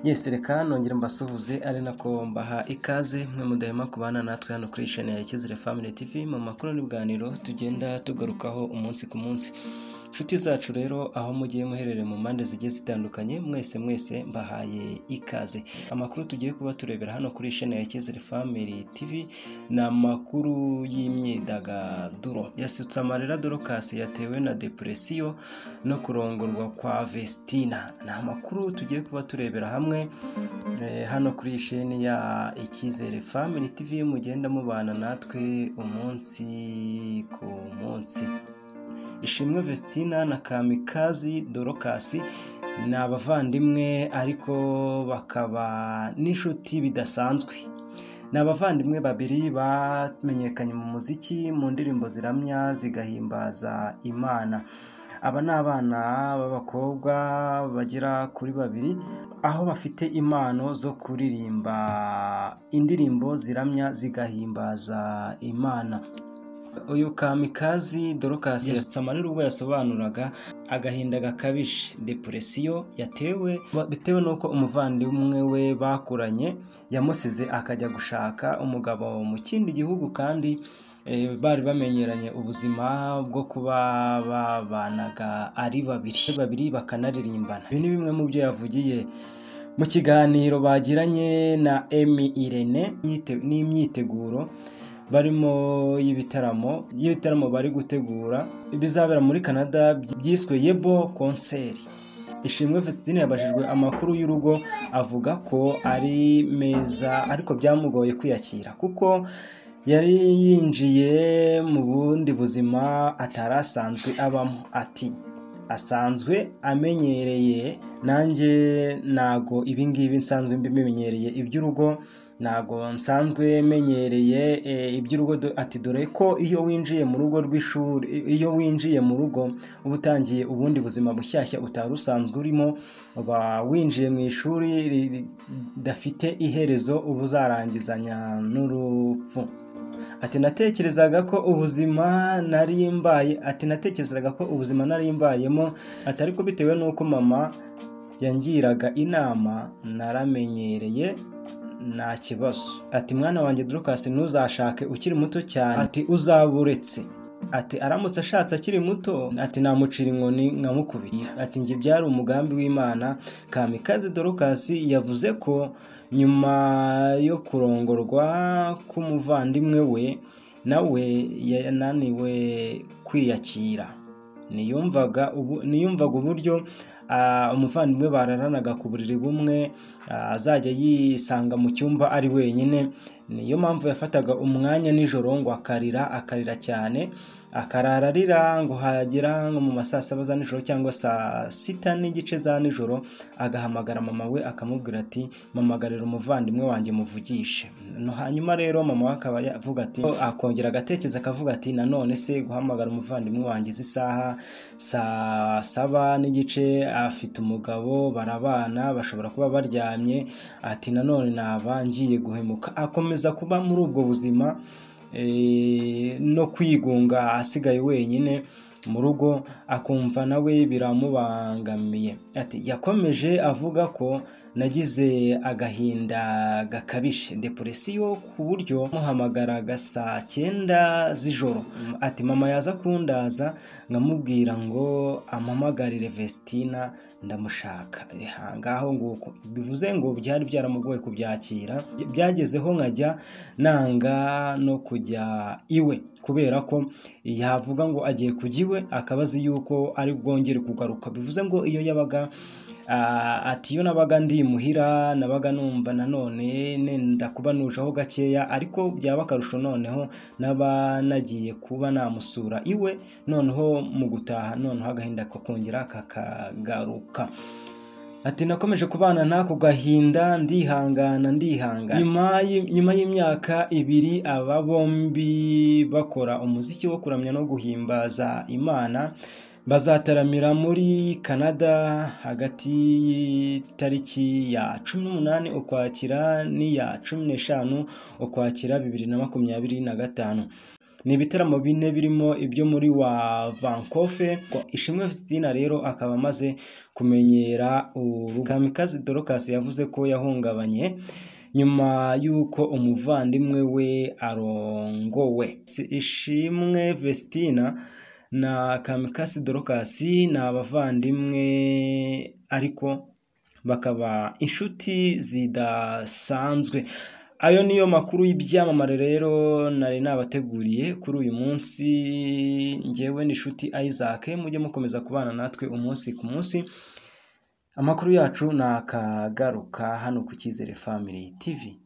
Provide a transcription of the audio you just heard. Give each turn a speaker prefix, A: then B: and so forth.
A: Yes, reka nongera mbasuhuze ari nako mbaha ikaze mwe mudahema kubana natwe hano kuri channel ya Icyizere Family TV mu makuru n'ibiganiro tugenda tugarukaho umunsi ku munsi. Inshuti zacu rero aho mugiye muherere mu mpande zigiye zitandukanye mwese mbahaye ikaze. Amakuru tugiye kuba turebera hano kuri channel ya Icyizere Family TV na makuru y'imyidagaduro. Yasutse amarira Dorcas yatewe na depression no kurongorwa kwa Vestina. Na makuru tugiye kuba turebera hamwe hano kuri chaîne ya Icyizere Family TV mugenda mubana natwe umunsi ku munsi. Ishimwe Vestina na Kamikazi Dorcas ni abavandimwe ariko bakaba n'inshuti bidasanzwe. Ni abavandimwe babiri bamenyekanye mu muziki mu ndirimbo ziramya zigahimbaza Imana. Aba ni abana b'abakobwa bagera kuri babiri aho bafite impano zo kuririmba indirimbo ziramya zigahimbaza Imana. Uyu Kamikazi Dorcas yasutse amarira ubwo yasobanuraga agahinda gakabije depression yatewe bitewe nuko umuvandimwe we bakuranye yamusize akajya gushaka umugabo mu kindi gihugu kandi bari bamenyeranye ubuzima bwo kuba babanaga ari babiri bakanaririmbana. Ibi ni bimwe mu byo yavugiye mu kiganiro bagiranye na Emmy Irene n'imyiteguro barimo y'ibitaramo bari gutegura bizabera muri Canada byiswe Yebo Concert. Ishimwe Vestina yabajijwe amakuru y'urugo avuga ko ari meza ariko byamugoye kwiyakira kuko yari yinjiye mu bundi buzima atarasanzwe abamo. Ati asanzwe amenyereye nanjye nago ibingibi nsanzwe mbimenyereye iby'urugo nago nsanzwe menyereye iby'urugo. Ati dore ko iyo winjiye mu rugo rw'ishuri iyo winjiye mu rugo ubutangiye ubundi buzima bushyashya utarusanzwe urimo uba winjiye mu ishuri ridafite iherezo ubuzarangizanya n'urupfu. Ati natekerezaga ko ubuzima nari mbayemo atari ko bitewe nuko mama yangiraga inama naramenyereye nta kibazo. Ati mwana wanjye Dorcas ntuzashake ukiri muto cyane. Ati uzaburetse. Ati aramutse ashatse akiri muto ati namucira inkoni nkamukubita. Ati njye byari umugambi w'Imana. Kamikazi Dorcas yavuze ko nyuma yo kurongorwa k'umuvandimwe we nawe yananiwe kwiyakira. Niyumvaga uburyo umuvandimwe bararanaga ku buriri bumwe azajya yisanga mu cyumba ari wenyine. Niyo mpamvu yafataga umwanya nijoro ngo akarira cyane akarararira ngo hagera nko mu masaa 7 za nijoro cyangwa saa 6 n'igice za nijoro agahamagara mama we akamubwira ati mamagarira umuvandimwe wanjye muvugishe. No hanyuma rero mama we akaba yavuga ati akongera agatekereza akavuga ati nanone se guhamagara umuvandimwe wanjye isaha saa 7 n'igice afite umugabo barabana bashobora kuba baryamye. Ati nanone nabangiye guhemuka. Akomeza kuba muri ubwo buzima no kwigunga asigaye wenyine mu rugo akumva nawe biramubangamiye. Ati yakomeje avuga ko nagize agahinda gakabije depression ku buryo muhamagaraga saa 9 z'ijoro. Ati mama yaza kundaza nkamubwira ngo amamagarire Vestina ndamushaka. Ngaho nguko bivuze ngo byari byaramugoye kubyakira. Byagezeho nkajya nanga no kujya iwe kubera ko yavuga ngo agiye kujya iwe akabazi yuko ari bwongere kugaruka. Bivuze ngo iyo yabaga ati iyo nabaga ndi muhira nabaga numva nanone nenda kuba nujaho gakeya ariko byaba akarusho noneho naba nagiye kuba namusura iwe noneho mu gutaha noneho agahinda kakongera kakagaruka. Ati nakomeje kubana nako gahinda ndihangana nyuma y'imyaka 2 aba bombi bakora umuziki wo kuramya no guhimbaza Imana. Bazataramira muri Canada hagati y'itariki ya 18 Ukwakira n'iya 15 Ukwakira 2025. ni ibiteramo bine birimo ibyo muri wa Vancouver. Ishimwe Vestina rero akaba amaze kumenyera Kamikazi Dorcas yavuze ko yahungabanye nyuma y'uko umuvandimwe we arongowe. Ishimwe Vestina na Kamikazi Dorcas ni abavandimwe ariko bakaba inshuti zidasanzwe. Ayo niyo makuru y'ibyamamare rero nari nabateguriye kuri uyu munsi. Njyewe ni inshuti Isaac, mujye mukomeza kubana natwe umunsi ku munsi. Amakuru yacu nakagaruka hano ku Cyizere Family TV.